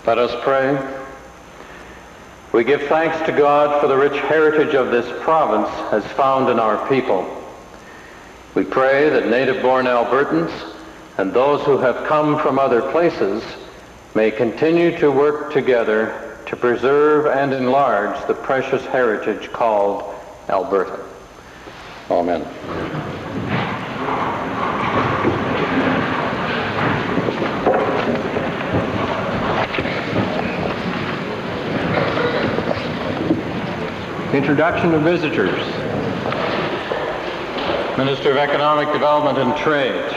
Let us pray. We give thanks to God for the rich heritage of this province as found in our people. We pray that native-born Albertans and those who have come from other places may continue to work together to preserve and enlarge the precious heritage called Alberta. Amen. Introduction of visitors. Minister of Economic Development and Trade.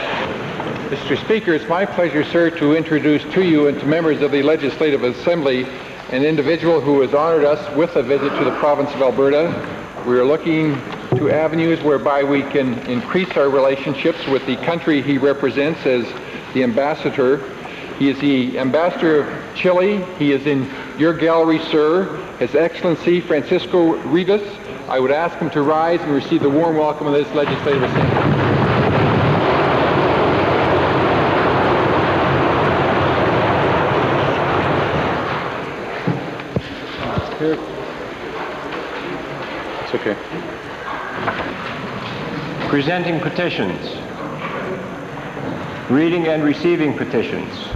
Mr. Speaker, it's my pleasure, sir, to introduce to you and to members of the Legislative Assembly an individual who has honored us with a visit to the province of Alberta. We are looking to avenues whereby we can increase our relationships with the country he represents as the ambassador. He is the ambassador of Chile. He is in your gallery, sir. His Excellency Francisco Rivas. I would ask him to rise and receive the warm welcome of this Legislative Assembly. Here. It's okay. Presenting petitions. Reading and receiving petitions.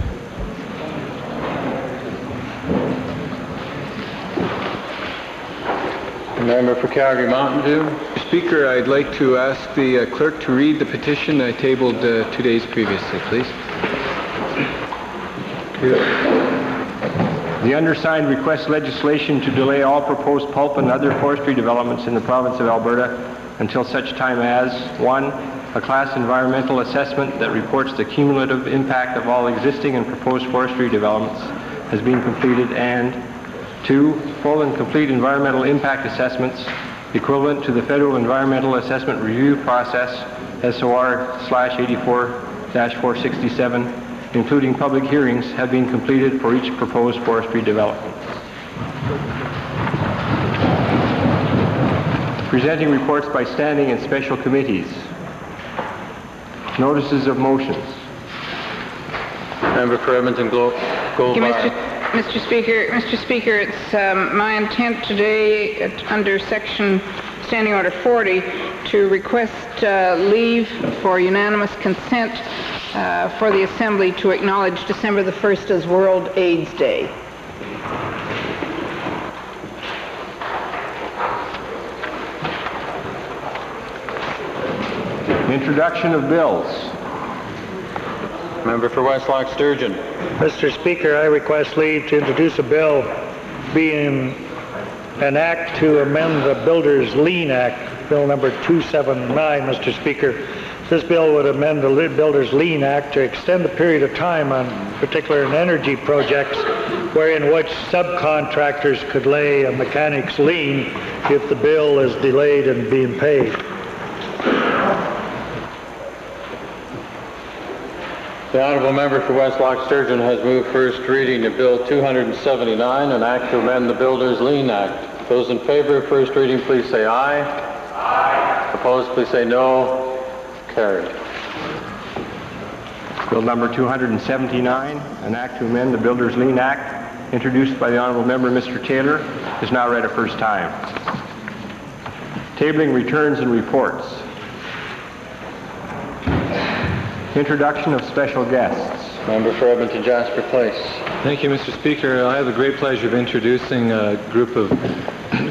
Member for Calgary Mountain View. Speaker, I'd like to ask the clerk to read the petition I tabled 2 days previously, please. The undersigned requests legislation to delay all proposed pulp and other forestry developments in the province of Alberta until such time as 1. A class environmental assessment that reports the cumulative impact of all existing and proposed forestry developments has been completed, and 2. Full and complete environmental impact assessments equivalent to the Federal Environmental Assessment Review Process, SOR/84-467, including public hearings, have been completed for each proposed forestry development. Presenting reports by standing and special committees. Notices of motions. Member for Edmonton Gold-Bar. Mr. Speaker, it's my intent today under section Standing Order 40 to request leave for unanimous consent for the Assembly to acknowledge December the 1st as World AIDS Day. Introduction of bills. Member for Westlock Sturgeon. Mr. Speaker, I request leave to introduce a bill being an act to amend the Builders Lien Act, Bill number 279, Mr. Speaker. This bill would amend the Builders Lien Act to extend the period of time on particular energy projects wherein which subcontractors could lay a mechanic's lien if the bill is delayed in being paid. The honourable member for Westlock Sturgeon has moved first reading of Bill 279, an act to amend the Builders Lien Act. Those in favour of first reading, please say aye. Aye. Opposed, please say no. Carried. Bill number 279, an act to amend the Builders Lien Act, introduced by the honourable member Mr. Taylor, is now read a first time. Tabling returns and reports. Introduction of special guests. Member for Edmonton Jasper Place. Thank you, Mr. Speaker. I have the great pleasure of introducing a group of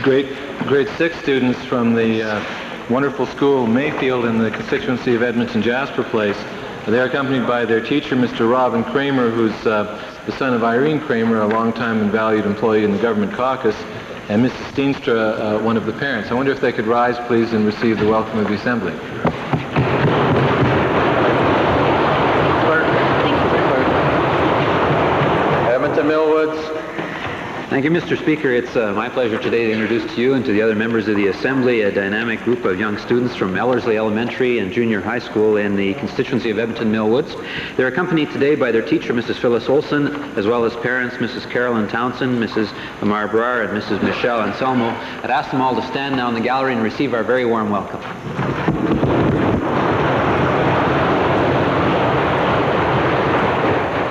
grade 6 students from the wonderful school Mayfield in the constituency of Edmonton Jasper Place. They are accompanied by their teacher, Mr. Robin Kramer, who's the son of Irene Kramer, a longtime and valued employee in the government caucus, and Mrs. Steenstra, one of the parents. I wonder if they could rise, please, and receive the welcome of the Assembly. Thank you, Mr. Speaker. It's my pleasure today to introduce to you and to the other members of the Assembly a dynamic group of young students from Ellerslie Elementary and Junior High School in the constituency of Edmonton Millwoods. They're accompanied today by their teacher, Mrs. Phyllis Olson, as well as parents, Mrs. Carolyn Townsend, Mrs. Lamar Brar, and Mrs. Michelle Anselmo. I'd ask them all to stand now in the gallery and receive our very warm welcome.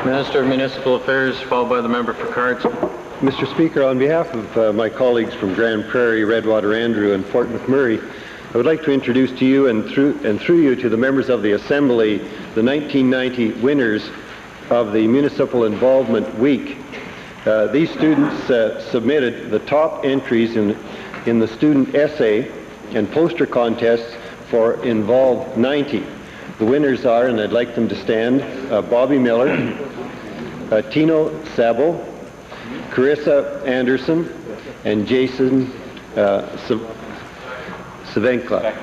Minister of Municipal Affairs, followed by the member for Cards. Mr. Speaker, on behalf of my colleagues from Grand Prairie, Redwater Andrew, and Fort McMurray, I would like to introduce to you and through you to the members of the Assembly the 1990 winners of the Municipal Involvement Week. These students submitted the top entries in the student essay and poster contests for Involve 90. The winners are, and I'd like them to stand, Bobby Miller, Tino Sabo, Carissa Anderson, and Jason Savenkla.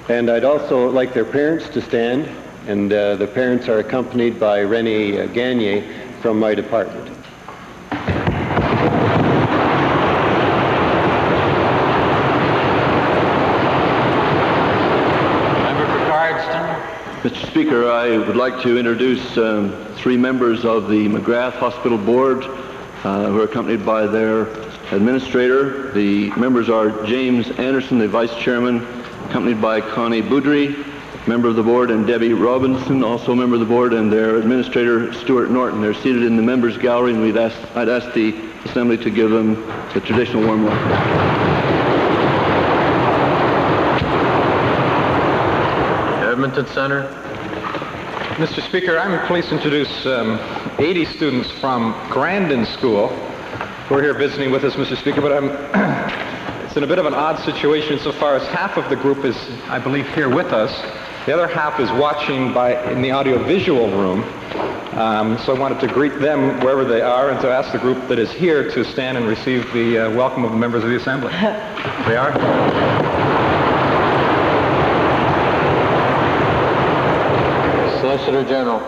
And I'd also like their parents to stand, and the parents are accompanied by Renee Gagne from my department. Mr. Speaker, I would like to introduce three members of the McGrath Hospital Board who are accompanied by their administrator. The members are James Anderson, the Vice Chairman, accompanied by Connie Boudry, member of the board, and Debbie Robinson, also a member of the board, and their administrator, Stuart Norton. They're seated in the members' gallery, and I'd ask the Assembly to give them the traditional warm welcome. Edmonton Center. Mr. Speaker, I'm pleased to introduce 80 students from Grandin School who are here visiting with us, Mr. Speaker, but it's in a bit of an odd situation insofar as half of the group is, I believe, here with us. The other half is watching in the audio-visual room. So I wanted to greet them wherever they are and to ask the group that is here to stand and receive the welcome of the members of the Assembly. They are. Solicitor General.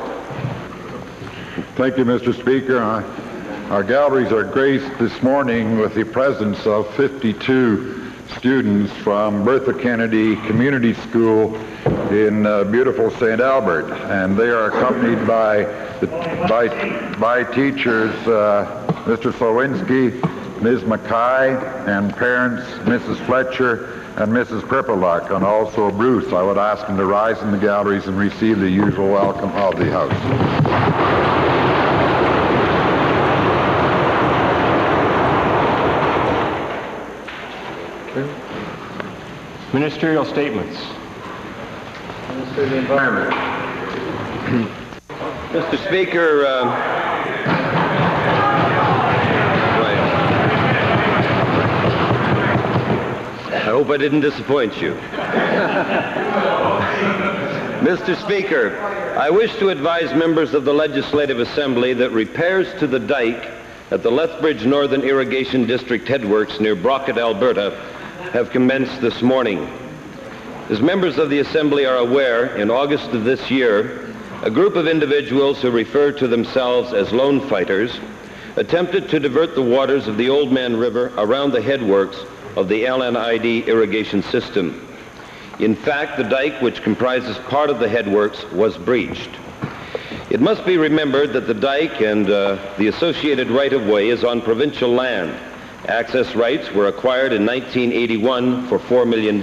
Thank you, Mr. Speaker. Our galleries are graced this morning with the presence of 52 students from Bertha Kennedy Community School in beautiful St. Albert, and they are accompanied by teachers Mr. Slowinski, Ms. Mackay, and parents Mrs. Fletcher and Mrs. Pripaluk, and also Bruce. I would ask them to rise in the galleries and receive the usual welcome of the House. Ministerial statements. Minister of the Environment. Mr. Speaker, I hope I didn't disappoint you. Mr. Speaker, I wish to advise members of the Legislative Assembly that repairs to the dike at the Lethbridge Northern Irrigation District headworks near Brockett, Alberta, have commenced this morning. As members of the Assembly are aware, in August of this year, a group of individuals who refer to themselves as lone fighters attempted to divert the waters of the Old Man River around the headworks of the LNID irrigation system. In fact, the dike, which comprises part of the headworks, was breached. It must be remembered that the dike and the associated right-of-way is on provincial land. Access rights were acquired in 1981 for $4 million.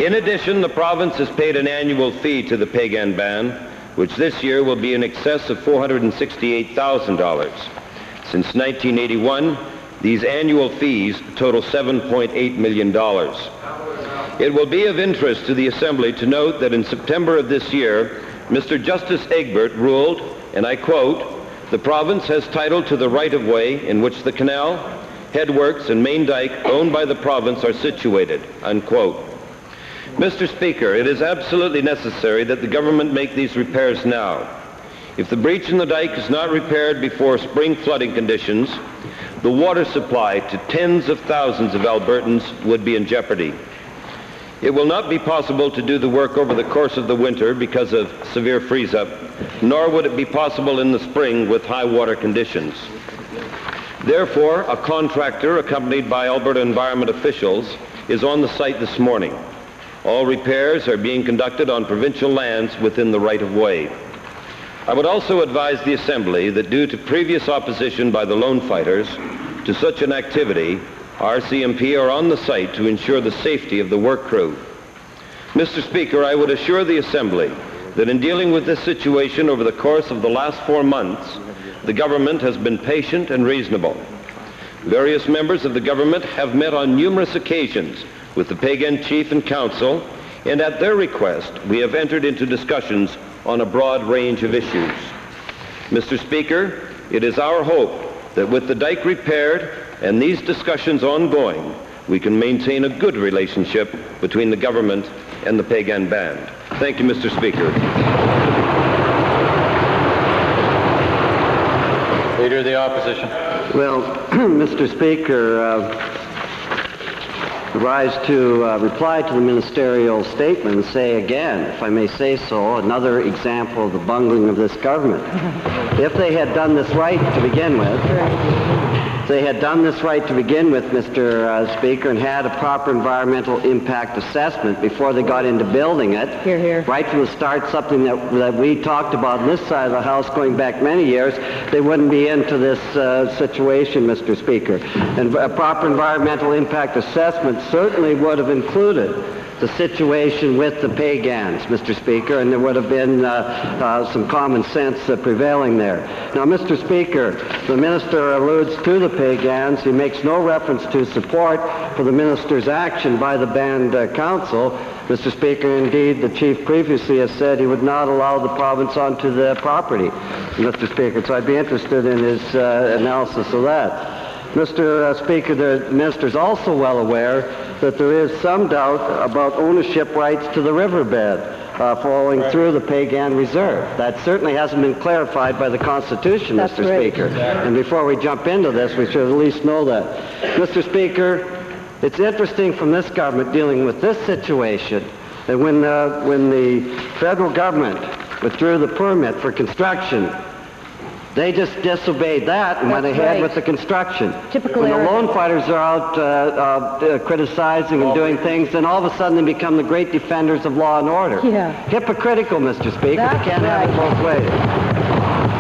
In addition, the province has paid an annual fee to the Pagan Band, which this year will be in excess of $468,000. Since 1981, these annual fees total $7.8 million. It will be of interest to the Assembly to note that in September of this year, Mr. Justice Egbert ruled, and I quote, "The province has title to the right-of-way in which the canal, headworks, and main dike owned by the province are situated," unquote. Mr. Speaker, it is absolutely necessary that the government make these repairs now. If the breach in the dike is not repaired before spring flooding conditions, the water supply to tens of thousands of Albertans would be in jeopardy. It will not be possible to do the work over the course of the winter because of severe freeze-up, nor would it be possible in the spring with high water conditions. Therefore, a contractor accompanied by Alberta Environment officials is on the site this morning. All repairs are being conducted on provincial lands within the right-of-way. I would also advise the Assembly that due to previous opposition by the lone fighters to such an activity, RCMP are on the site to ensure the safety of the work crew. Mr. Speaker, I would assure the Assembly that in dealing with this situation over the course of the last 4 months, the government has been patient and reasonable. Various members of the government have met on numerous occasions with the Pagan Chief and Council, and at their request, we have entered into discussions on a broad range of issues. Mr. Speaker, it is our hope that with the dike repaired and these discussions ongoing, we can maintain a good relationship between the government and the Pagan band. Thank you, Mr. Speaker. Leader of the Opposition. Well, Mr. Speaker, rise to reply to the ministerial statement and say again, if I may say so, another example of the bungling of this government. If they had done this right to begin with, Mr. Speaker, and had a proper environmental impact assessment before they got into building it, right from the start, something that we talked about on this side of the House going back many years, they wouldn't be into this situation, Mr. Speaker. And a proper environmental impact assessment certainly would have included the situation with the Pagans, Mr. Speaker, and there would have been some common sense prevailing there. Now, Mr. Speaker, the minister alludes to the Pagans. He makes no reference to support for the minister's action by the band council. Mr. Speaker, indeed, the chief previously has said he would not allow the province onto the property, Mr. Speaker, so I'd be interested in his analysis of that. Mr. Speaker, the minister is also well aware that there is some doubt about ownership rights to the riverbed flowing through the Pagan Reserve. That certainly hasn't been clarified by the Constitution, Mr. Speaker. And before we jump into this, we should at least know that. Mr. Speaker, it's interesting from this government dealing with this situation that when the federal government withdrew the permit for construction, they just disobeyed that and went ahead with the construction. When the lone fighters are out criticizing and doing things, then all of a sudden they become the great defenders of law and order. Hypocritical, Mr. Speaker. They can't have it both ways.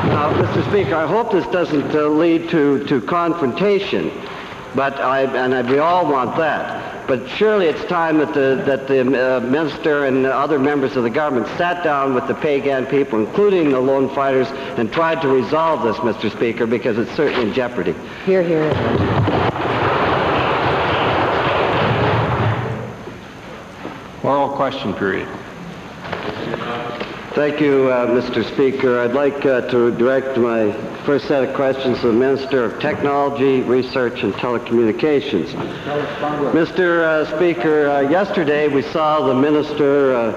Now, Mr. Speaker, I hope this doesn't lead to confrontation, but we all want that. But surely it's time that the minister and other members of the government sat down with the Pagan people, including the lone fighters, and tried to resolve this, Mr. Speaker, because it's certainly in jeopardy. Hear, hear. Oral question period. Thank you, Mr. Speaker. I'd like to direct my first set of questions to the Minister of Technology, Research, and Telecommunications. Mr. Speaker, yesterday we saw the minister,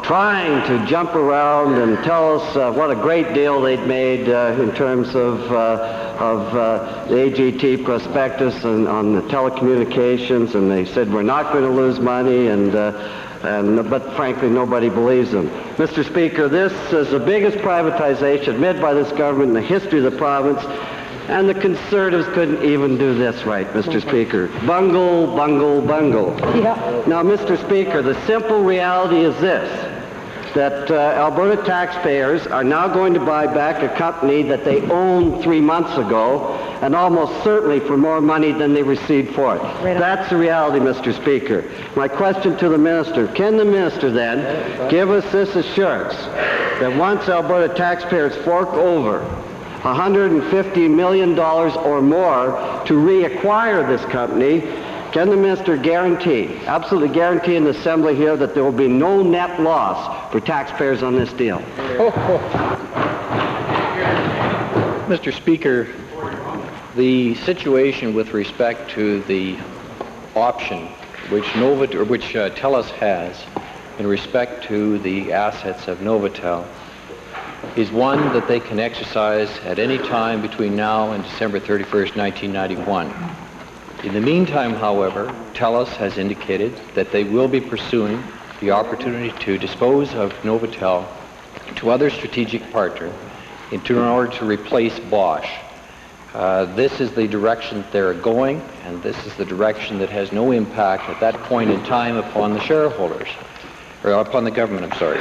trying to jump around and tell us what a great deal they'd made in terms of the AGT prospectus and on the telecommunications, and they said we're not going to lose money, but frankly, nobody believes them. Mr. Speaker, this is the biggest privatization made by this government in the history of the province, and the Conservatives couldn't even do this right, Mr. Speaker. Bungle, bungle, bungle. Now, Mr. Speaker, the simple reality is this, that Alberta taxpayers are now going to buy back a company that they owned 3 months ago, and almost certainly for more money than they received for it. That's the reality, Mr. Speaker. My question to the minister, can the minister then give us this assurance that once Alberta taxpayers fork over $150 million or more to reacquire this company, can the minister guarantee, absolutely guarantee in the Assembly here, that there will be no net loss for taxpayers on this deal? Mr. Speaker, the situation with respect to the option which TELUS has in respect to the assets of Novotel is one that they can exercise at any time between now and December 31st, 1991. In the meantime, however, TELUS has indicated that they will be pursuing the opportunity to dispose of Novotel to other strategic partner in order to replace Bosch. This is the direction they're going, and this is the direction that has no impact at that point in time upon the shareholders, or upon the government, I'm sorry.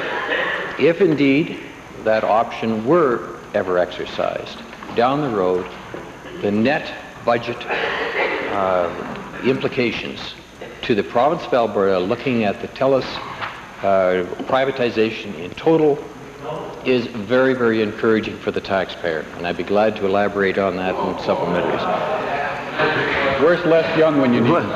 If indeed that option were ever exercised, down the road, the net budget implications to the province of Alberta, looking at the TELUS privatization in total, is very, very encouraging for the taxpayer, and I'd be glad to elaborate on that in supplementaries. Where's Les Young when you need him?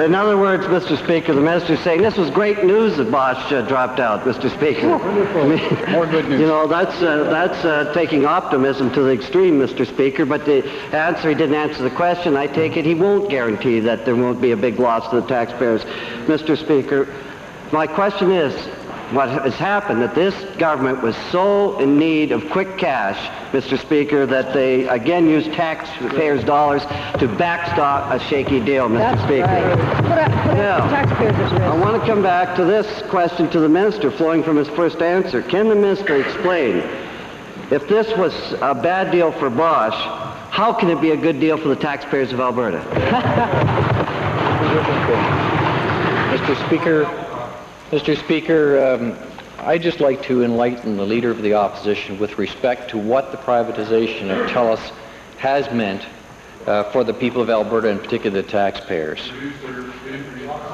In other words, Mr. Speaker, the minister's saying this was great news that Bosch dropped out, Mr. Speaker. I mean, More good news. You know, that's taking optimism to the extreme, Mr. Speaker, but the answer, he didn't answer the question. I take it he won't guarantee that there won't be a big loss to the taxpayers. Mr. Speaker, my question is, what has happened, that this government was so in need of quick cash, Mr. Speaker, that they again used taxpayers' dollars to backstop a shaky deal, Mr. That's Speaker. Right. Put the taxpayers at risk. I want to come back to this question to the minister, flowing from his first answer. Can the minister explain, if this was a bad deal for Bosch, how can it be a good deal for the taxpayers of Alberta? Mr. Speaker, I'd just like to enlighten the Leader of the Opposition with respect to what the privatization of TELUS has meant for the people of Alberta, in particular the taxpayers.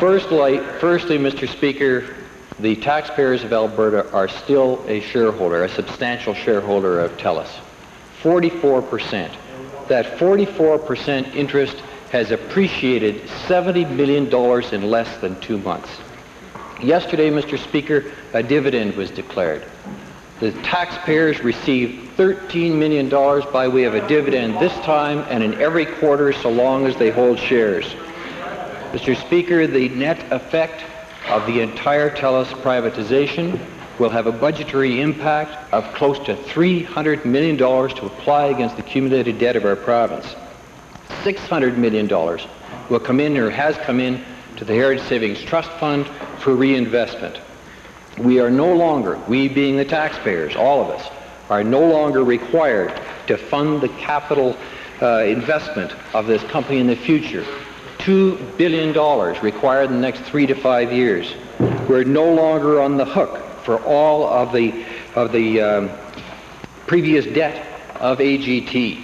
Firstly, Mr. Speaker, the taxpayers of Alberta are still a shareholder, a substantial shareholder of TELUS. 44%. That 44% interest has appreciated $70 million in less than 2 months. Yesterday, Mr. Speaker, a dividend was declared. The taxpayers received $13 million by way of a dividend this time and in every quarter so long as they hold shares. Mr. Speaker, the net effect of the entire TELUS privatization will have a budgetary impact of close to $300 million to apply against the accumulated debt of our province. $600 million will come in, or has come in, to the Heritage Savings Trust Fund for reinvestment. We are no longer, we being the taxpayers, all of us, are no longer required to fund the capital investment of this company in the future. $2 billion required in the next 3 to 5 years. We're no longer on the hook for all of the previous debt of AGT.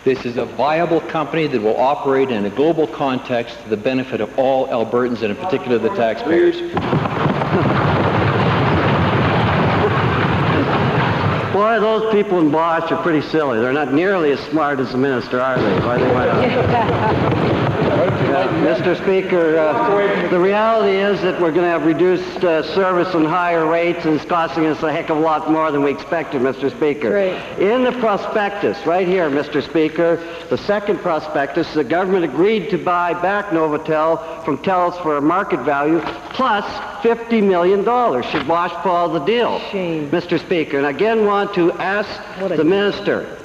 This is a viable company that will operate in a global context to the benefit of all Albertans, and in particular the taxpayers. Boy, those people in Bosch are pretty silly. They're not nearly as smart as the minister, are they? Why they went out. Mr. Speaker, the reality is that we're going to have reduced service and higher rates, and it's costing us a heck of a lot more than we expected, Mr. Speaker. Right. In the prospectus, right here, Mr. Speaker, the second prospectus, the government agreed to buy back Novotel from TELUS for a market value plus $50 million should Bosch follow the deal. Shame. Mr. Speaker, and again want to ask the minister,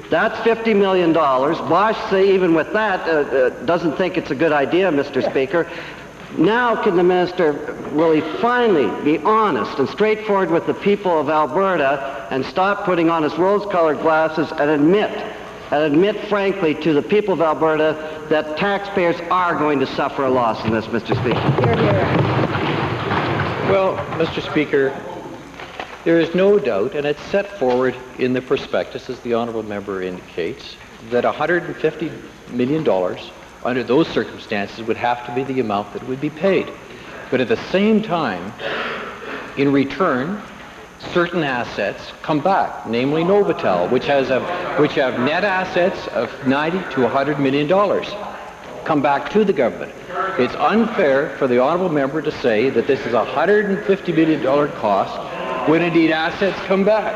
that's $50 million. Bosch, say, even with that, doesn't think it's a good idea, Mr. Speaker. Now can the minister really finally be honest and straightforward with the people of Alberta and stop putting on his rose-colored glasses and admit frankly to the people of Alberta that taxpayers are going to suffer a loss in this, Mr. Speaker? Here, here. Well, Mr. Speaker, there is no doubt, and it's set forward in the prospectus, as the honourable member indicates, that $150 million under those circumstances would have to be the amount that would be paid. But at the same time, in return, certain assets come back, namely Novotel, which have net assets of $90 to $100 million, come back to the government. It's unfair for the honourable member to say that this is a $150 million cost when indeed assets come back.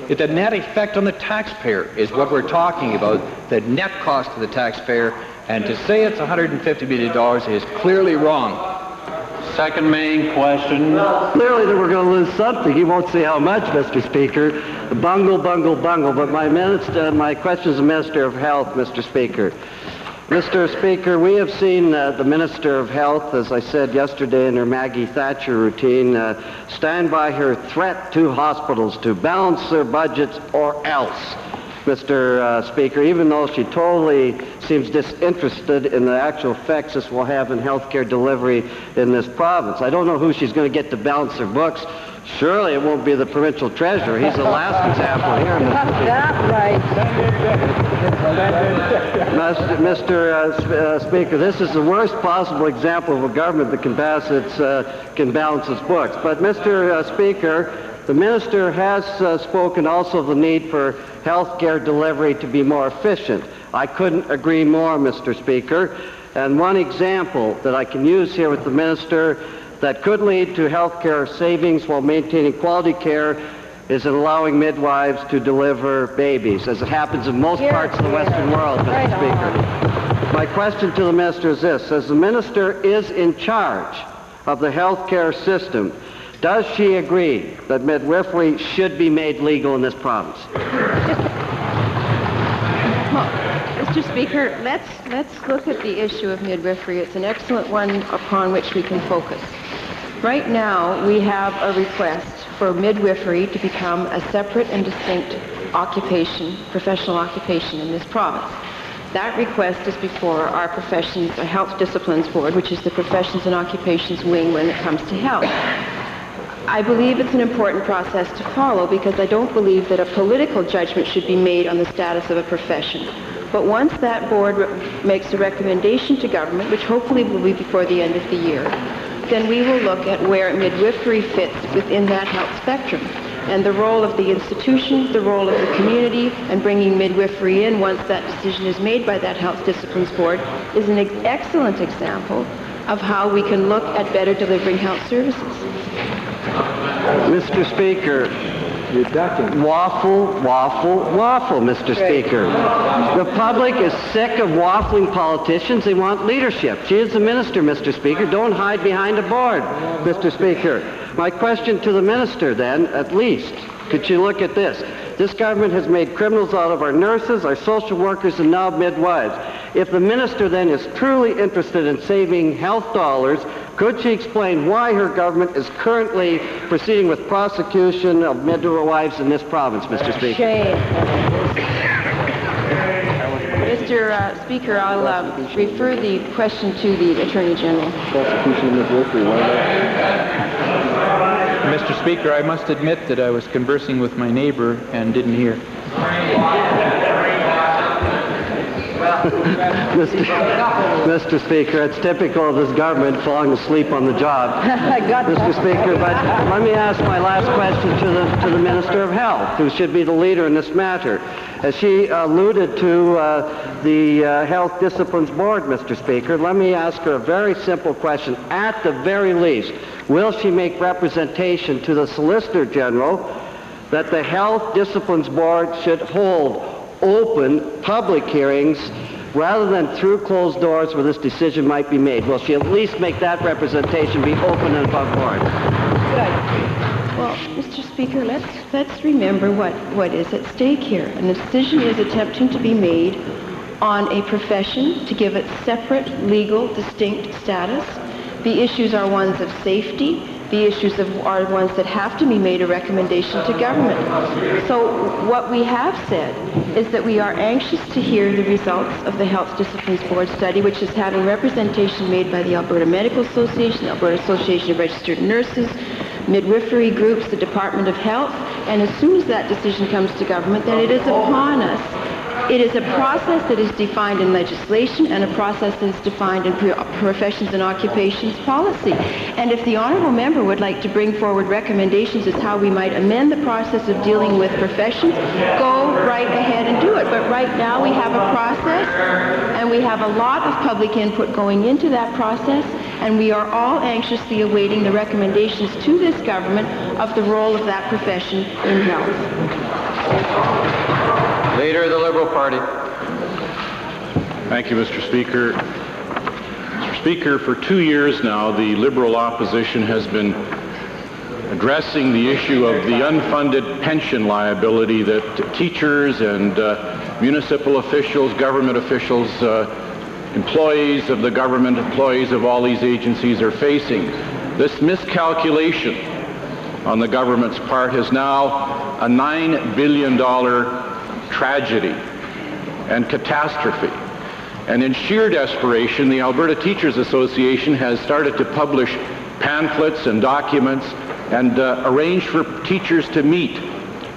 The net effect on the taxpayer is what we're talking about, the net cost to the taxpayer, and to say it's $150 million is clearly wrong. Second main question. Clearly that we're going to lose something. You won't say how much, Mr. Speaker. Bungle, bungle, bungle. But my question is the Minister of Health, Mr. Speaker. Mr. Speaker, we have seen the Minister of Health, as I said yesterday in her Maggie Thatcher routine, stand by her threat to hospitals to balance their budgets or else. Mr. Speaker, even though she totally seems disinterested in the actual effects this will have in healthcare delivery in this province. I don't know who she's going to get to balance her books. Surely it won't be the provincial treasurer. He's the last example here, Mr. Speaker, this is the worst possible example of a government that can balance its books. But, Mr. Speaker, the minister has spoken also of the need for health care delivery to be more efficient. I couldn't agree more, Mr. Speaker. And one example that I can use here with the minister that could lead to health care savings while maintaining quality care is in allowing midwives to deliver babies, as it happens in most parts of the Western world, Mr. Speaker. My question to the minister is this. As the minister is in charge of the health care system, does she agree that midwifery should be made legal in this province? Well, Mr. Speaker, let's look at the issue of midwifery. It's an excellent one upon which we can focus. Right now, we have a request for midwifery to become a separate and distinct occupation, professional occupation in this province. That request is before our professions, our Health Disciplines Board, which is the Professions and Occupations wing when it comes to health. I believe it's an important process to follow because I don't believe that a political judgment should be made on the status of a profession. But once that board makes a recommendation to government, which hopefully will be before the end of the year, then we will look at where midwifery fits within that health spectrum. And the role of the institution, the role of the community, and bringing midwifery in once that decision is made by that Health Disciplines Board is an excellent example of how we can look at better delivering health services. Mr. Speaker, waffle, Mr. Speaker. The public is sick of waffling politicians. They want leadership. She is the minister, Mr. Speaker. Don't hide behind a board, Mr. Speaker. My question to the minister, then, at least, could you look at this? This government has made criminals out of our nurses, our social workers, and now midwives. If the minister, then, is truly interested in saving health dollars, could she explain why her government is currently proceeding with prosecution of midwives in this province, Mr. Speaker? Shame. Mr. Speaker, I'll refer the question to the Attorney General. Prosecution of midwifery, why not? Mr. Speaker, I must admit that I was conversing with my neighbor and didn't hear. Mr. Speaker, it's typical of this government falling asleep on the job. Mr. Speaker, but let me ask my last question to the Minister of Health, who should be the leader in this matter. As she alluded to the Health Disciplines Board, Mr. Speaker, let me ask her a very simple question. At the very least, will she make representation to the Solicitor General that the Health Disciplines Board should hold open public hearings rather than through closed doors where this decision might be made? Will she at least make that representation be open and above board? Well, Mr. Speaker, let's remember what is at stake here. And the decision is attempting to be made on a profession to give it separate, legal, distinct status. The issues are ones of safety. The issues are ones that have to be made a recommendation to government. So what we have said is that we are anxious to hear the results of the Health Disciplines Board study, which is having representation made by the Alberta Medical Association, the Alberta Association of Registered Nurses, midwifery groups, the Department of Health, and as soon as that decision comes to government, then it is upon us. It is a process that is defined in legislation and a process that is defined in professions and occupations policy. And if the honourable member would like to bring forward recommendations as how we might amend the process of dealing with professions, go right ahead and do it. But right now we have a process and we have a lot of public input going into that process, and we are all anxiously awaiting the recommendations to this government of the role of that profession in health. Leader of the Liberal Party. Thank you, Mr. Speaker. Mr. Speaker, for 2 years now, the Liberal opposition has been addressing the issue of the unfunded pension liability that teachers and municipal officials, government officials, employees of the government, employees of all these agencies are facing. This miscalculation on the government's part is now a $9 billion tragedy and catastrophe. And in sheer desperation, the Alberta Teachers Association has started to publish pamphlets and documents and arrange for teachers to meet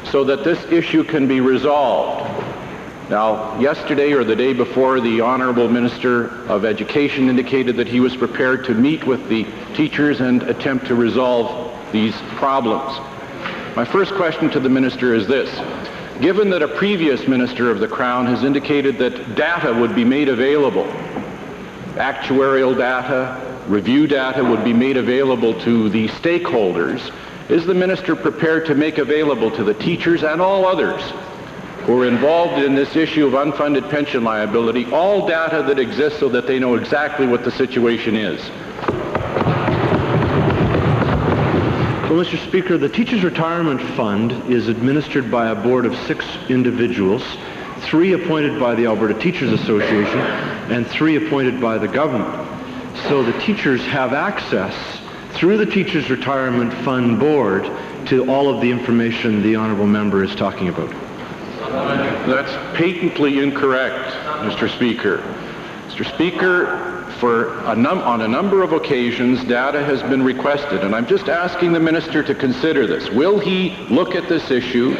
so that this issue can be resolved. Now, yesterday or the day before, the Honorable Minister of Education indicated that he was prepared to meet with the teachers and attempt to resolve these problems. My first question to the Minister is this. Given that a previous Minister of the Crown has indicated that data would be made available, actuarial data, review data would be made available to the stakeholders, is the Minister prepared to make available to the teachers and all others who are involved in this issue of unfunded pension liability all data that exists so that they know exactly what the situation is? Well, Mr. Speaker, the Teachers Retirement Fund is administered by a board of 6 individuals, 3 appointed by the Alberta Teachers Association and 3 appointed by the government. So the teachers have access through the Teachers Retirement Fund board to all of the information the honourable member is talking about. That's patently incorrect, Mr. Speaker. Mr. Speaker, on a number of occasions, data has been requested, and I'm just asking the Minister to consider this. Will he look at this issue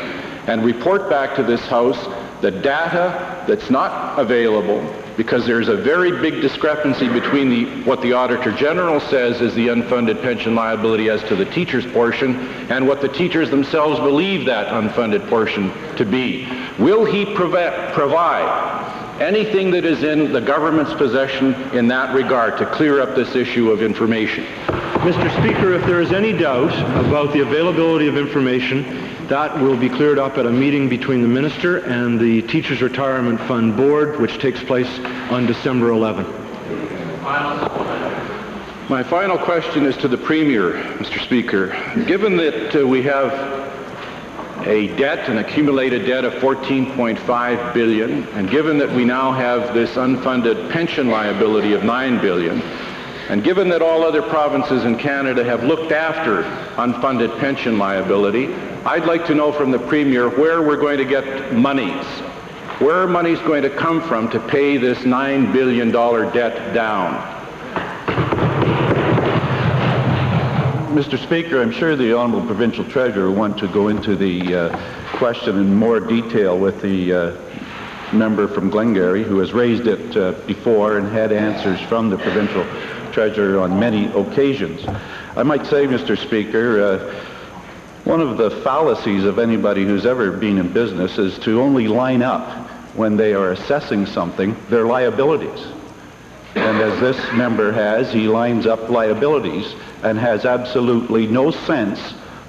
and report back to this House the data that's not available, because there's a very big discrepancy between what the Auditor General says is the unfunded pension liability as to the teachers' portion and what the teachers themselves believe that unfunded portion to be. Will he provide anything that is in the government's possession in that regard to clear up this issue of information? Mr. Speaker, if there is any doubt about the availability of information, that will be cleared up at a meeting between the Minister and the Teachers Retirement Fund Board, which takes place on December 11. My final question is to the Premier, Mr. Speaker. Given that we have a debt, an accumulated debt of $14.5 billion, and given that we now have this unfunded pension liability of $9 billion, and given that all other provinces in Canada have looked after unfunded pension liability, I'd like to know from the Premier where we're going to get monies. Where are monies going to come from to pay this $9 billion debt down? Mr. Speaker, I'm sure the Honourable Provincial Treasurer will want to go into the question in more detail with the member from Glengarry, who has raised it before and had answers from the Provincial Treasurer on many occasions. I might say, Mr. Speaker, one of the fallacies of anybody who's ever been in business is to only line up when they are assessing something, their liabilities. And as this member has, he lines up liabilities and has absolutely no sense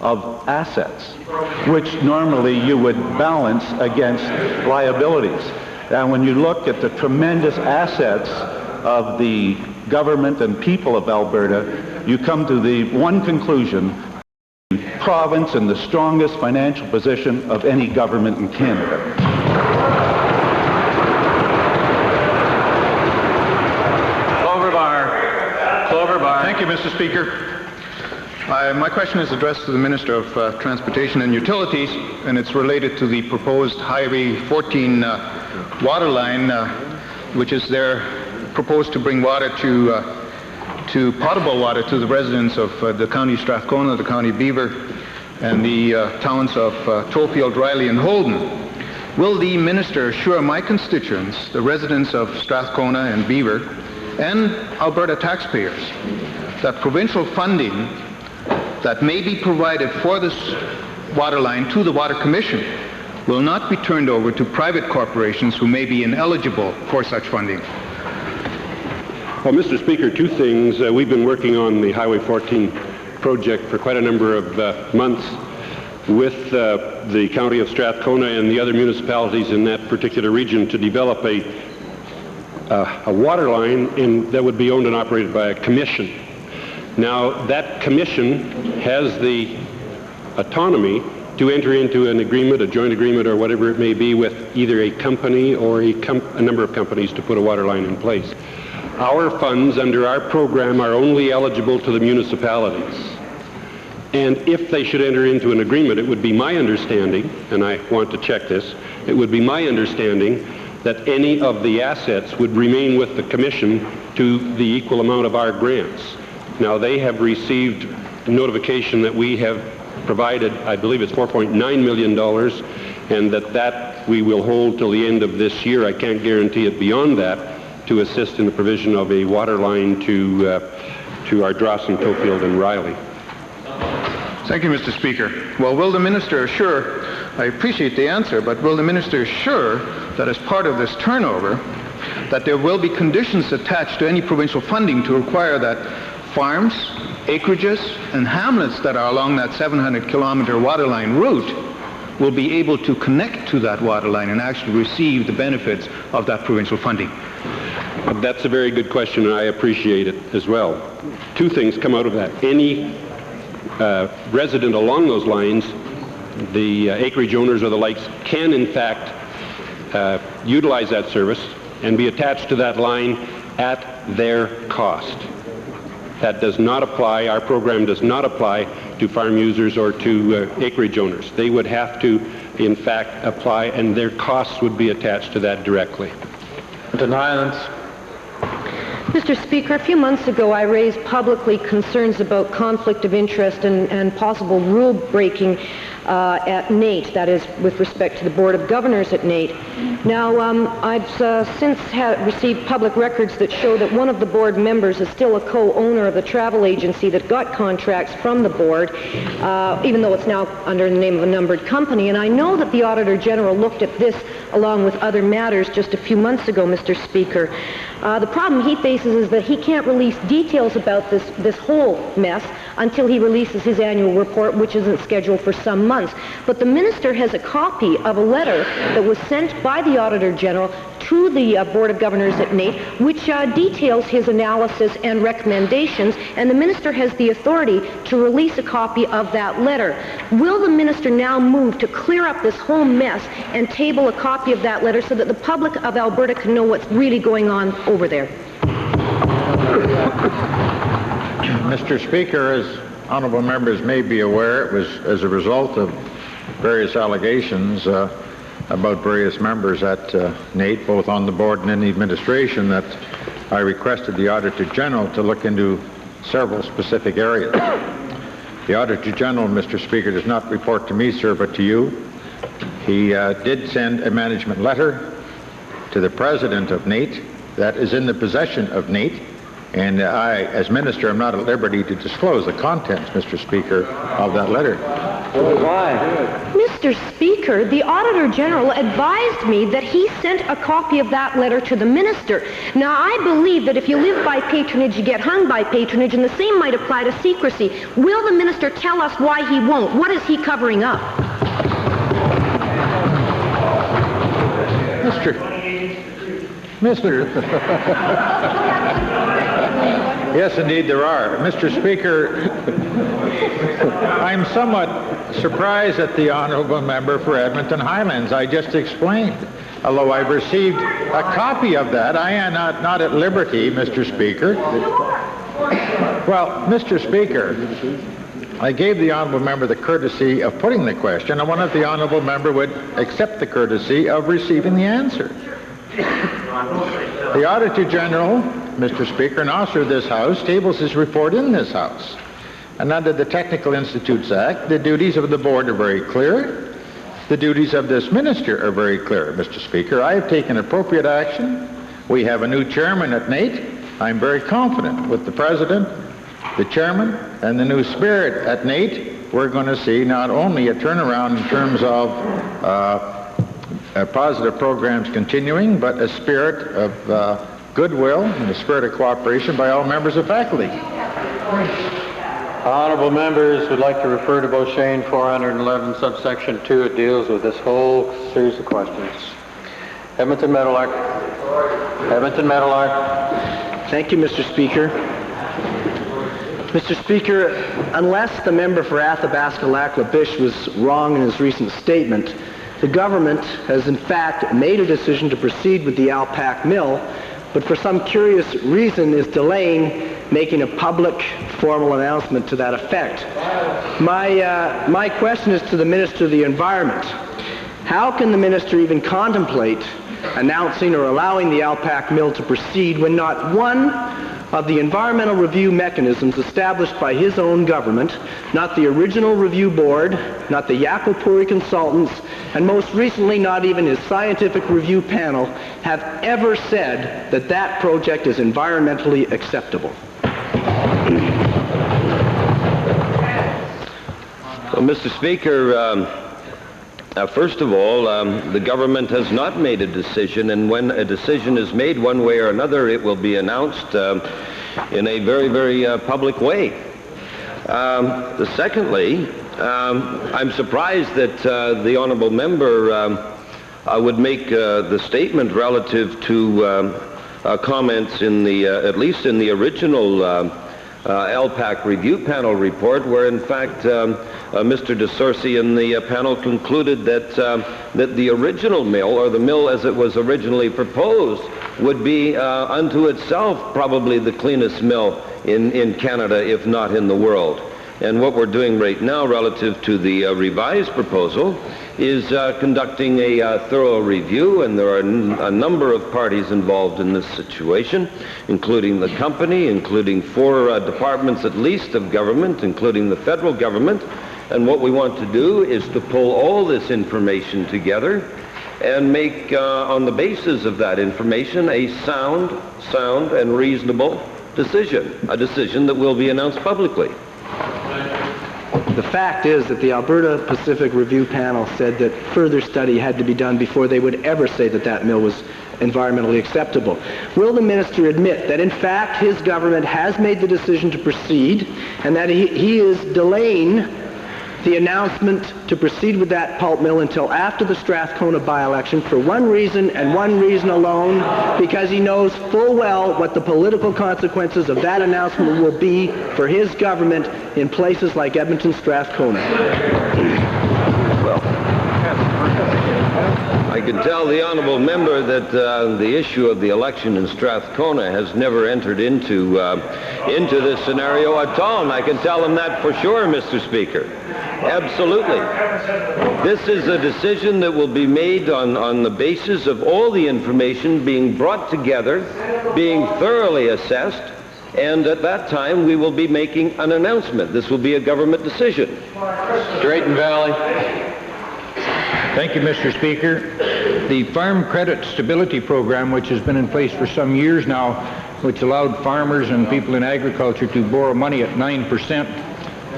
of assets, which normally you would balance against liabilities. And when you look at the tremendous assets of the government and people of Alberta, you come to the one conclusion: the province in the strongest financial position of any government in Canada. Thank you, Mr. Speaker. My question is addressed to the Minister of Transportation and Utilities, and it's related to the proposed Highway 14 water line, which is there proposed to bring water to potable water to the residents of the County of Strathcona, the County of Beaver, and the towns of Tofield, Riley, and Holden. Will the Minister assure my constituents, the residents of Strathcona and Beaver, and Alberta taxpayers, that provincial funding that may be provided for this water line to the Water Commission will not be turned over to private corporations who may be ineligible for such funding? Well, Mr. Speaker, 2 things. We've been working on the Highway 14 project for quite a number of months with the County of Strathcona and the other municipalities in that particular region to develop a water line that would be owned and operated by a commission. Now, that commission has the autonomy to enter into an agreement, a joint agreement, or whatever it may be, with either a company or a number of companies to put a water line in place. Our funds under our program are only eligible to the municipalities. And if they should enter into an agreement, it would be my understanding, and I want to check this, it would be my understanding that any of the assets would remain with the commission to the equal amount of our grants. Now, they have received notification that we have provided, I believe it's $4.9 million, and that we will hold till the end of this year. I can't guarantee it beyond that, to assist in the provision of a water line to our Drawson, Tofield, and Riley. Thank you, Mr. Speaker. Well, will the minister assure, I appreciate the answer, but will the minister assure that as part of this turnover, that there will be conditions attached to any provincial funding to require that farms, acreages, and hamlets that are along that 700-kilometer waterline route will be able to connect to that waterline and actually receive the benefits of that provincial funding? That's a very good question, and I appreciate it as well. Two things come out of that. Any resident along those lines, the acreage owners or the likes, can in fact utilize that service and be attached to that line at their cost. That does not apply, our program does not apply to farm users or to acreage owners. They would have to, in fact, apply, and their costs would be attached to that directly. Mr. Speaker, a few months ago I raised publicly concerns about conflict of interest and possible rule breaking at NAIT, that is with respect to the Board of Governors at NAIT. Now, I've since received public records that show that one of the board members is still a co-owner of the travel agency that got contracts from the board, even though it's now under the name of a numbered company. And I know that the Auditor General looked at this along with other matters just a few months ago, Mr. Speaker. The problem he faces is that he can't release details about this whole mess until he releases his annual report, which isn't scheduled for some months. But the minister has a copy of a letter that was sent by the Auditor General to the Board of Governors at NAIT, which details his analysis and recommendations, and the minister has the authority to release a copy of that letter. Will the minister now move to clear up this whole mess and table a copy of that letter so that the public of Alberta can know what's really going on over there? Mr. Speaker, as honourable members may be aware, it was as a result of various allegations about various members at NAIT, both on the board and in the administration, that I requested the Auditor General to look into several specific areas. The Auditor General, Mr. Speaker, does not report to me, sir, but to you. He did send a management letter to the president of NAIT that is in the possession of NAIT, and I, as minister, am not at liberty to disclose the contents, Mr. Speaker, of that letter. Why? Mr. Speaker, the Auditor General advised me that he sent a copy of that letter to the minister. Now, I believe that if you live by patronage, you get hung by patronage, and the same might apply to secrecy. Will the minister tell us why he won't? What is he covering up? Yes, indeed there are. Mr. Speaker, I'm somewhat surprised at the honourable member for Edmonton Highlands. I just explained. Although I've received a copy of that, I am not at liberty, Mr. Speaker. Well, Mr. Speaker, I gave the honourable member the courtesy of putting the question, and one of the honourable member would accept the courtesy of receiving the answer. The Auditor General, Mr. Speaker, and officer of this House, tables his report in this House. And under the Technical Institutes Act, the duties of the board are very clear. The duties of this minister are very clear, Mr. Speaker. I have taken appropriate action. We have a new chairman at NAIT. I'm very confident with the president, the chairman, and the new spirit at NAIT. We're going to see not only a turnaround in terms of positive programs continuing, but a spirit of goodwill and a spirit of cooperation by all members of faculty. Honourable members would like to refer to Beauchesne 411 subsection 2. It deals with this whole series of questions. Edmonton Meadowlark. Edmonton Meadowlark. Thank you, Mr. Speaker. Mr. Speaker, unless the member for Athabasca-Lac-La-Biche was wrong in his recent statement, the government has in fact made a decision to proceed with the Alpac mill, but for some curious reason is delaying making a public formal announcement to that effect. My question is to the Minister of the Environment. How can the Minister even contemplate announcing or allowing the Alpac mill to proceed when not one of the environmental review mechanisms established by his own government, not the original review board, not the Yakupuri consultants, and most recently not even his scientific review panel, have ever said that that project is environmentally acceptable? Well, Mr. Speaker, first of all, the government has not made a decision, and when a decision is made one way or another, it will be announced in a very, very public way. Secondly, I'm surprised that the honourable member would make the statement relative to comments in the, at least in the original LPAC review panel report, where in fact Mr. DeSorsi and the panel concluded that that the original mill, or the mill as it was originally proposed, would be unto itself probably the cleanest mill in Canada, if not in the world. And what we're doing right now relative to the revised proposal is conducting a thorough review, and there are a number of parties involved in this situation, including the company, including 4 departments at least of government, including the federal government. And what we want to do is to pull all this information together and make, on the basis of that information, a sound and reasonable decision, a decision that will be announced publicly. The fact is that the Alberta Pacific Review Panel said that further study had to be done before they would ever say that that mill was environmentally acceptable. Will the minister admit that in fact his government has made the decision to proceed, and that he is delaying the announcement to proceed with that pulp mill until after the Strathcona by-election for one reason and one reason alone, because he knows full well what the political consequences of that announcement will be for his government in places like Edmonton, Strathcona? Well, I can tell the honourable member that the issue of the election in Strathcona has never entered into this scenario at all, and I can tell him that for sure, Mr. Speaker. Absolutely. This is a decision that will be made on the basis of all the information being brought together, being thoroughly assessed, and at that time we will be making an announcement. This will be a government decision. Drayton Valley. Thank you, Mr. Speaker. The Farm Credit Stability Program, which has been in place for some years now, which allowed farmers and people in agriculture to borrow money at 9%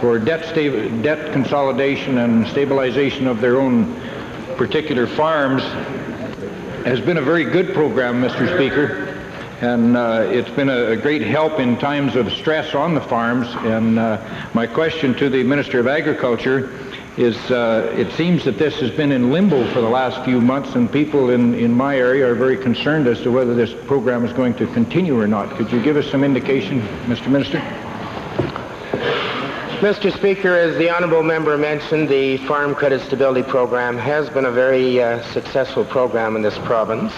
for debt consolidation and stabilization of their own particular farms, has been a very good program, Mr. Speaker. And it's been a great help in times of stress on the farms. And my question to the Minister of Agriculture is, it seems that this has been in limbo for the last few months, and people in my area are very concerned as to whether this program is going to continue or not. Could you give us some indication, Mr. Minister? Mr. Speaker, as the honourable member mentioned, the Farm Credit Stability Program has been a very successful program in this province.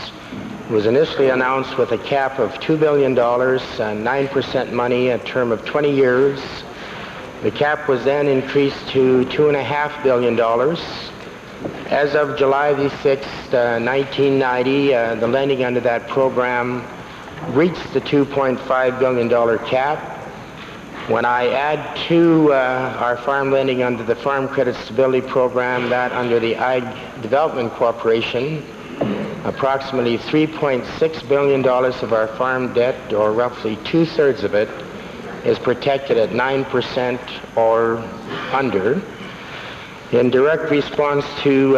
It was initially announced with a cap of $2 billion, 9% money, a term of 20 years. The cap was then increased to $2.5 billion. As of July the 6th, 1990, the lending under that program reached the $2.5 billion cap. When I add to our farm lending under the Farm Credit Stability Program, that under the Ag Development Corporation, approximately $3.6 billion of our farm debt, or roughly 2/3 of it, is protected at 9% or under. In direct response to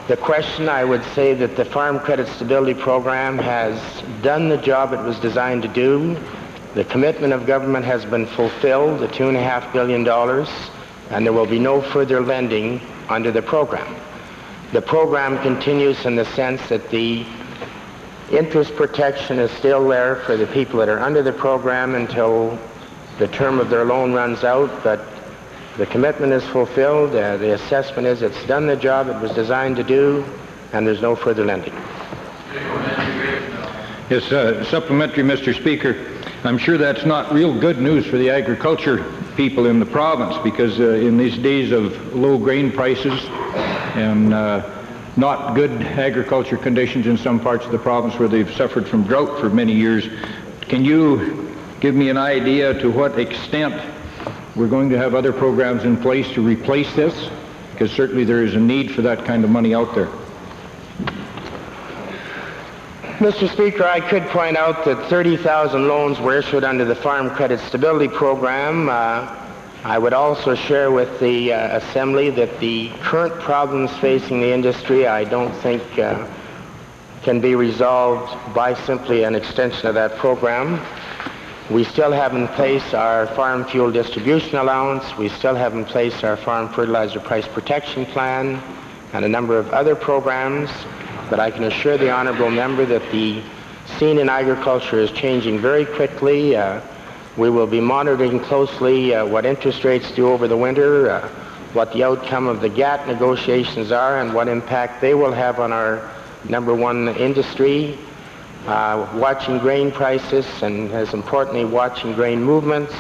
the question, I would say that the Farm Credit Stability Program has done the job it was designed to do. The commitment of government has been fulfilled, the $2.5 billion, and there will be no further lending under the program. The program continues in the sense that the interest protection is still there for the people that are under the program until the term of their loan runs out, but the commitment is fulfilled. The assessment is it's done the job it was designed to do, and there's no further lending. Yes, supplementary, Mr. Speaker. I'm sure that's not real good news for the agriculture people in the province, because in these days of low grain prices and not good agriculture conditions in some parts of the province where they've suffered from drought for many years, can you give me an idea to what extent we're going to have other programs in place to replace this? Because certainly there is a need for that kind of money out there. Mr. Speaker, I could point out that 30,000 loans were issued under the Farm Credit Stability Program. I would also share with the Assembly that the current problems facing the industry I don't think can be resolved by simply an extension of that program. We still have in place our farm fuel distribution allowance. We still have in place our farm fertilizer price protection plan and a number of other programs. But I can assure the honourable member that the scene in agriculture is changing very quickly. We will be monitoring closely what interest rates do over the winter, what the outcome of the GATT negotiations are, and what impact they will have on our number one industry. Watching grain prices, and as importantly, watching grain movements,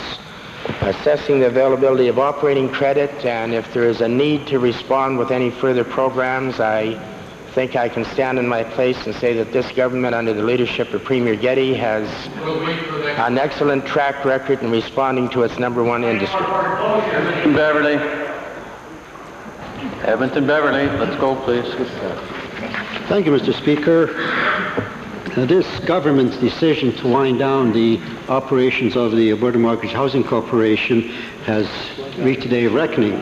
assessing the availability of operating credit, and if there is a need to respond with any further programs, I think I can stand in my place and say that this government, under the leadership of Premier Getty, has an excellent track record in responding to its number one industry. Edmonton Beverly, let's go, please. Thank you, Mr. Speaker. This government's decision to wind down the operations of the Alberta Mortgage Housing Corporation has reached a day of reckoning.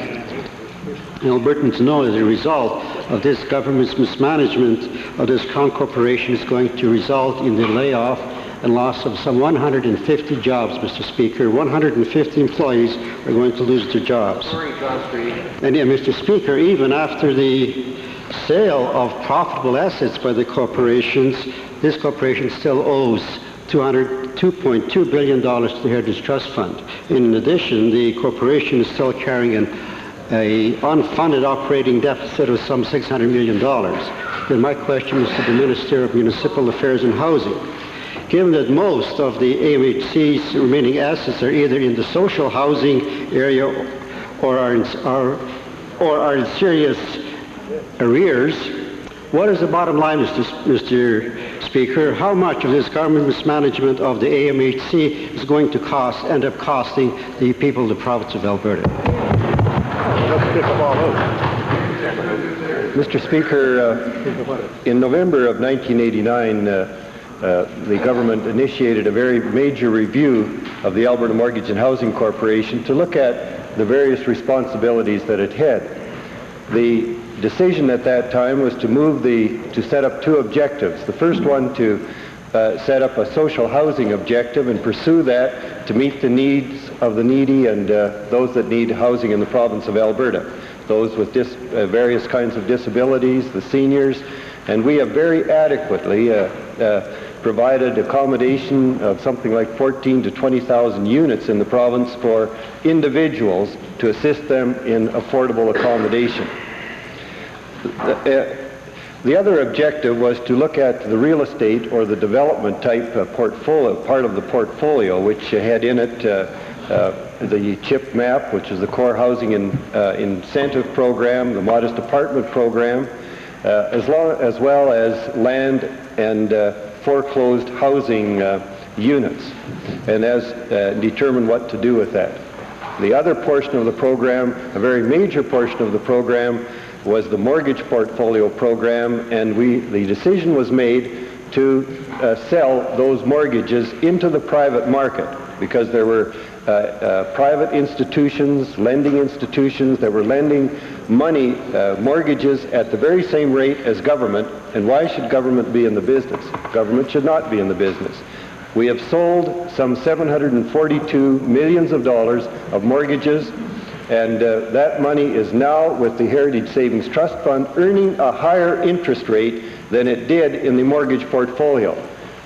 Albertans know as a result of this government's mismanagement of this Crown Corporation is going to result in the layoff and loss of some 150 jobs, Mr. Speaker. 150 employees are going to lose their jobs. And yet, Mr. Speaker, even after the sale of profitable assets by the corporations, this corporation still owes $2.2 billion to the Heritage Trust Fund. In addition, the corporation is still carrying an unfunded operating deficit of some $600 million. Then my question is to the Minister of Municipal Affairs and Housing. Given that most of the AMHC's remaining assets are either in the social housing area or are in serious arrears, what is the bottom line, Mr. Speaker? How much of this government mismanagement of the AMHC is going to end up costing the people of the province of Alberta? Mr. Speaker, in November of 1989, the government initiated a very major review of the Alberta Mortgage and Housing Corporation to look at the various responsibilities that it had. The decision at that time was to set up two objectives. The first one to set up a social housing objective and pursue that to meet the needs of the needy and those that need housing in the province of Alberta, those with various kinds of disabilities, the seniors, and we have very adequately provided accommodation of something like 14 to 20,000 units in the province for individuals to assist them in affordable accommodation. The other objective was to look at the real estate or the development type portfolio, part of the portfolio, which had in it the CHIP map, which is the Core Housing Incentive Program, the Modest Apartment Program, as well as land and foreclosed housing units, and determine what to do with that. The other portion of the program, a very major portion of the program, was the mortgage portfolio program, and the decision was made to sell those mortgages into the private market because there were private institutions, lending institutions that were lending money, mortgages at the very same rate as government. And why should government be in the business? Government should not be in the business. We have sold some $742 million of mortgages, and that money is now with the Heritage Savings Trust Fund earning a higher interest rate than it did in the mortgage portfolio.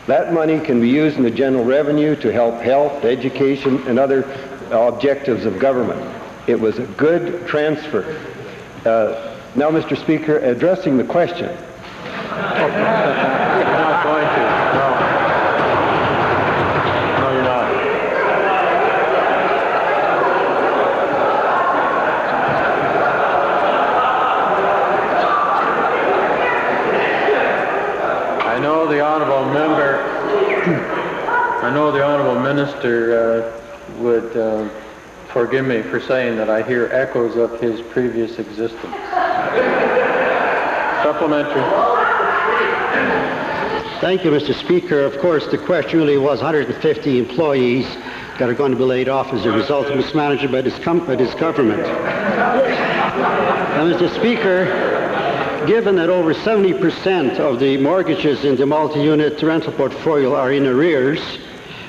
That money can be used in the general revenue to help health, education, and other objectives of government. It was a good transfer. Now, Mr. Speaker, addressing the question. You're not going to. No, you're not. minister would forgive me for saying that I hear echoes of his previous existence. Supplementary. Thank you, Mr. Speaker. Of course, the question really was 150 employees that are going to be laid off as a result of mismanagement by this government. Now, Mr. Speaker, given that over 70% of the mortgages in the multi-unit rental portfolio are in arrears,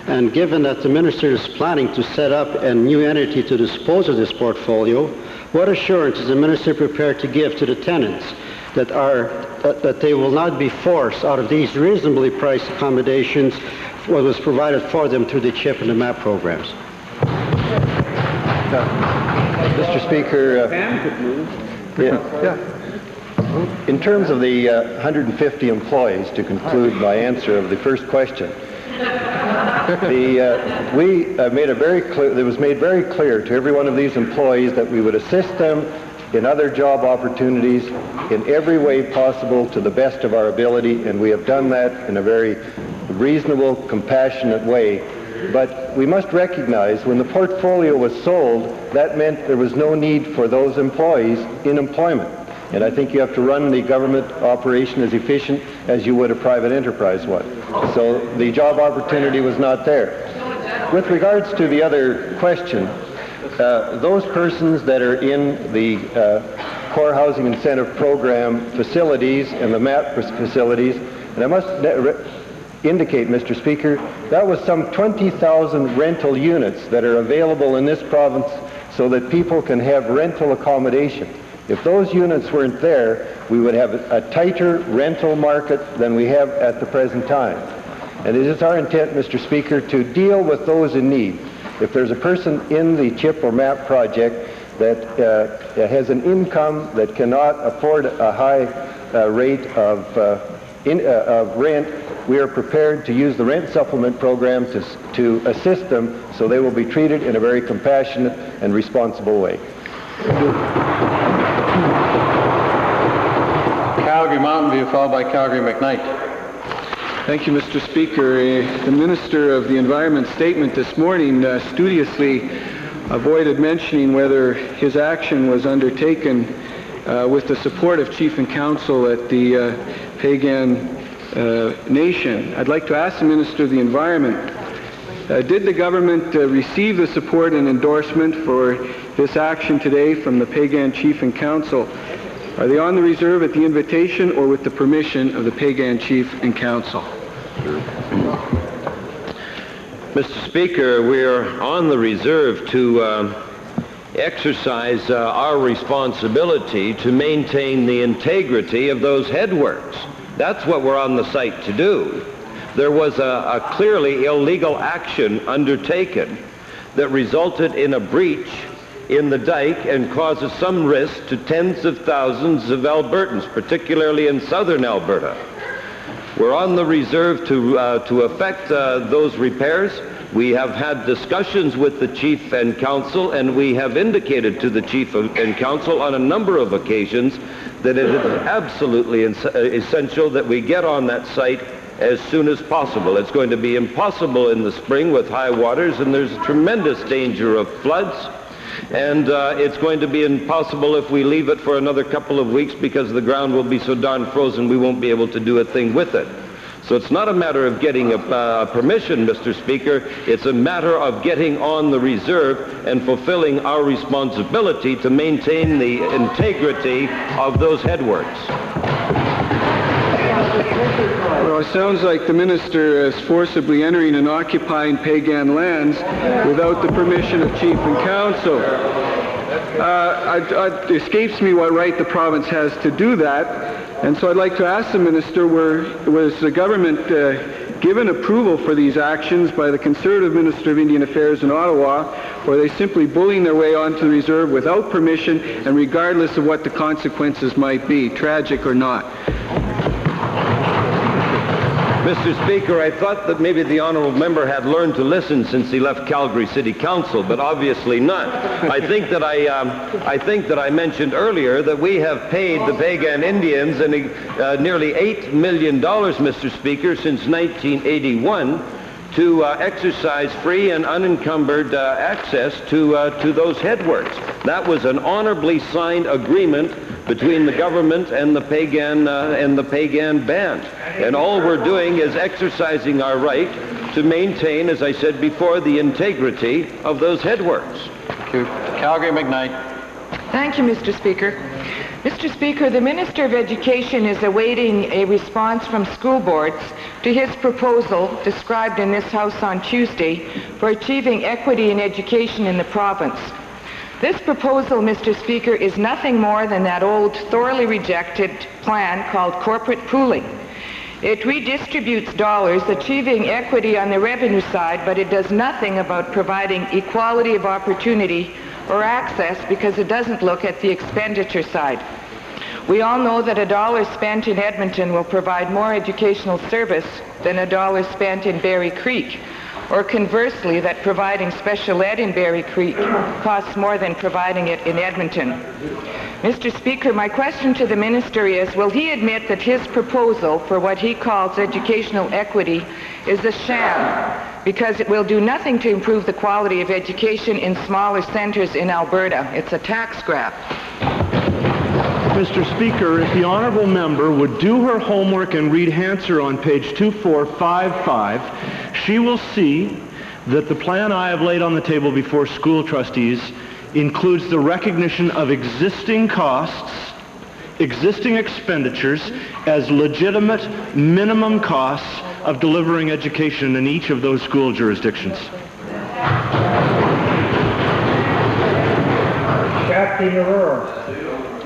and given that the minister is planning to set up a new entity to dispose of this portfolio, what assurance is the minister prepared to give to the tenants that they will not be forced out of these reasonably priced accommodations what was provided for them through the CHIP and the MAP programs? Mr. Speaker, in terms of the 150 employees, to conclude my answer of the first question, it was made very clear to every one of these employees that we would assist them in other job opportunities in every way possible to the best of our ability, and we have done that in a very reasonable, compassionate way. But we must recognize when the portfolio was sold, that meant there was no need for those employees in employment. And I think you have to run the government operation as efficient as you would a private enterprise one. So the job opportunity was not there. With regards to the other question, those persons that are in the Core Housing Incentive Program facilities and the MAP facilities, and I must indicate, Mr. Speaker, that was some 20,000 rental units that are available in this province so that people can have rental accommodation. If those units weren't there, we would have a tighter rental market than we have at the present time. And it is our intent, Mr. Speaker, to deal with those in need. If there's a person in the CHIP or MAP project that has an income that cannot afford a high rate of rent, we are prepared to use the rent supplement program to assist them so they will be treated in a very compassionate and responsible way. Calgary Mountain View, followed by Calgary McKnight. Thank you, Mr. Speaker. The Minister of the Environment statement this morning studiously avoided mentioning whether his action was undertaken with the support of Chief and Council at the Pagan Nation. I'd like to ask the Minister of the Environment, did the government receive the support and endorsement for this action today from the Pagan Chief and Council? Are they on the reserve at the invitation or with the permission of the Pagan Chief and Council? Mr. Speaker, we are on the reserve to exercise our responsibility to maintain the integrity of those headworks. That's what we're on the site to do. There was a clearly illegal action undertaken that resulted in a breach in the dike and causes some risk to tens of thousands of Albertans, particularly in southern Alberta. We're on the reserve to effect those repairs. We have had discussions with the Chief and Council, and we have indicated to the Chief and Council on a number of occasions that it is absolutely essential that we get on that site as soon as possible. It's going to be impossible in the spring with high waters, and there's tremendous danger of floods. And it's going to be impossible if we leave it for another couple of weeks because the ground will be so darn frozen we won't be able to do a thing with it. So it's not a matter of getting a permission, Mr. Speaker. It's a matter of getting on the reserve and fulfilling our responsibility to maintain the integrity of those headworks. Well, it sounds like the minister is forcibly entering and occupying Pagan lands without the permission of Chief and Council. It escapes me what right the province has to do that, and so I'd like to ask the minister, was the government given approval for these actions by the Conservative Minister of Indian Affairs in Ottawa, or are they simply bullying their way onto the reserve without permission and regardless of what the consequences might be, tragic or not? Mr. Speaker, I thought that maybe the honourable member had learned to listen since he left Calgary City Council, but obviously not. I think that I mentioned earlier that we have paid the Pagan Indians nearly $8 million, Mr. Speaker, since 1981 to exercise free and unencumbered access to those headworks. That was an honorably signed agreement between the government and the pagan band. And all we're doing is exercising our right to maintain, as I said before, the integrity of those headworks. Thank you. Calgary McKnight. Thank you, Mr. Speaker. Mr. Speaker, the Minister of Education is awaiting a response from school boards to his proposal, described in this House on Tuesday, for achieving equity in education in the province. This proposal, Mr. Speaker, is nothing more than that old, thoroughly rejected plan called corporate pooling. It redistributes dollars, achieving equity on the revenue side, but it does nothing about providing equality of opportunity or access, because it doesn't look at the expenditure side. We all know that $1 spent in Edmonton will provide more educational service than $1 spent in Berry Creek, or conversely, that providing special ed in Berry Creek costs more than providing it in Edmonton. Mr. Speaker, my question to the Minister is, will he admit that his proposal for what he calls educational equity is a sham, because it will do nothing to improve the quality of education in smaller centres in Alberta? It's a tax grab. Mr. Speaker, if the honourable member would do her homework and read Hansard on page 2455, she will see that the plan I have laid on the table before school trustees includes the recognition of existing costs, existing expenditures, as legitimate minimum costs of delivering education in each of those school jurisdictions. Captain Aurora.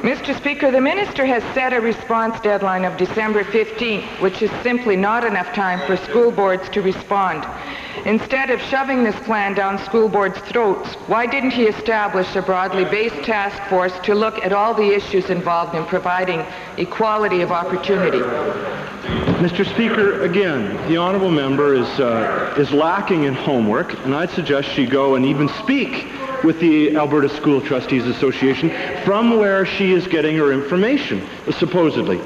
Mr. Speaker, the Minister has set a response deadline of December 15th, which is simply not enough time for school boards to respond. Instead of shoving this plan down school boards' throats, why didn't he establish a broadly based task force to look at all the issues involved in providing equality of opportunity? Mr. Speaker, again, the honourable member is lacking in homework, and I'd suggest she go and even speak with the Alberta School Trustees Association, from where she is getting her information, supposedly.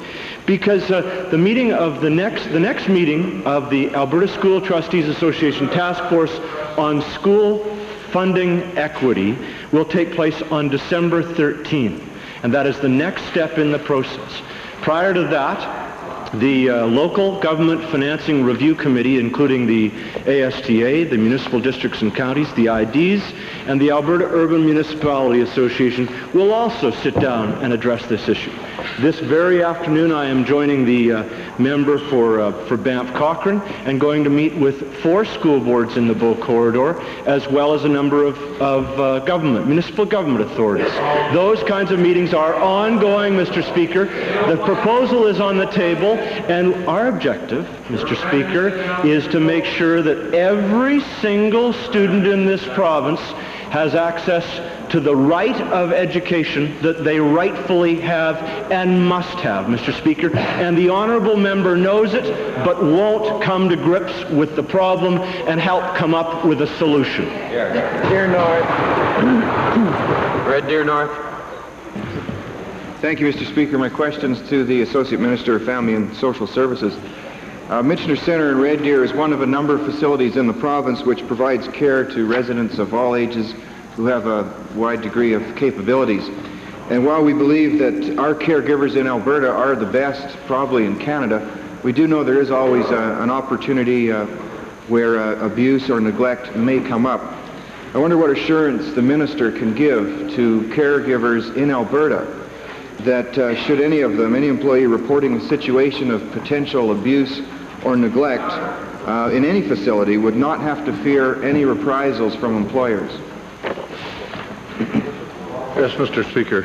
Because the next meeting of the Alberta School Trustees Association Task Force on School Funding Equity will take place on December 13th, and that is the next step in the process. Prior to that, the Local Government Financing Review Committee, including the ASTA, the Municipal Districts and Counties, the IDs, and the Alberta Urban Municipality Association, will also sit down and address this issue. This very afternoon, I am joining the member for Banff Cochrane and going to meet with 4 school boards in the Bow Corridor, as well as a number of municipal government authorities. Those kinds of meetings are ongoing, Mr. Speaker. The proposal is on the table, and our objective, Mr. Speaker, is to make sure that every single student in this province has access to the right of education that they rightfully have and must have, Mr. Speaker. And the honourable member knows it, but won't come to grips with the problem and help come up with a solution. Dear North. Red Deer North. Thank you, Mr. Speaker. My question's to the Associate Minister of Family and Social Services. Mitchener Centre in Red Deer is one of a number of facilities in the province which provides care to residents of all ages who have a wide degree of capabilities. And while we believe that our caregivers in Alberta are the best probably in Canada, we do know there is always an opportunity where abuse or neglect may come up. I wonder what assurance the Minister can give to caregivers in Alberta that should any employee reporting a situation of potential abuse or neglect in any facility would not have to fear any reprisals from employers. Yes, Mr. Speaker.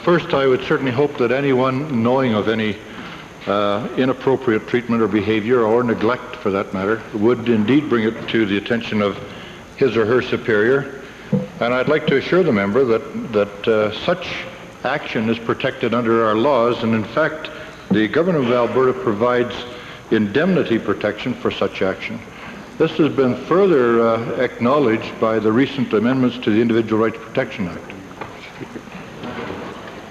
First, I would certainly hope that anyone knowing of any inappropriate treatment or behavior, or neglect for that matter, would indeed bring it to the attention of his or her superior. And I'd like to assure the member that such action is protected under our laws, and in fact, the Government of Alberta provides indemnity protection for such action. This has been further acknowledged by the recent amendments to the Individual Rights Protection Act.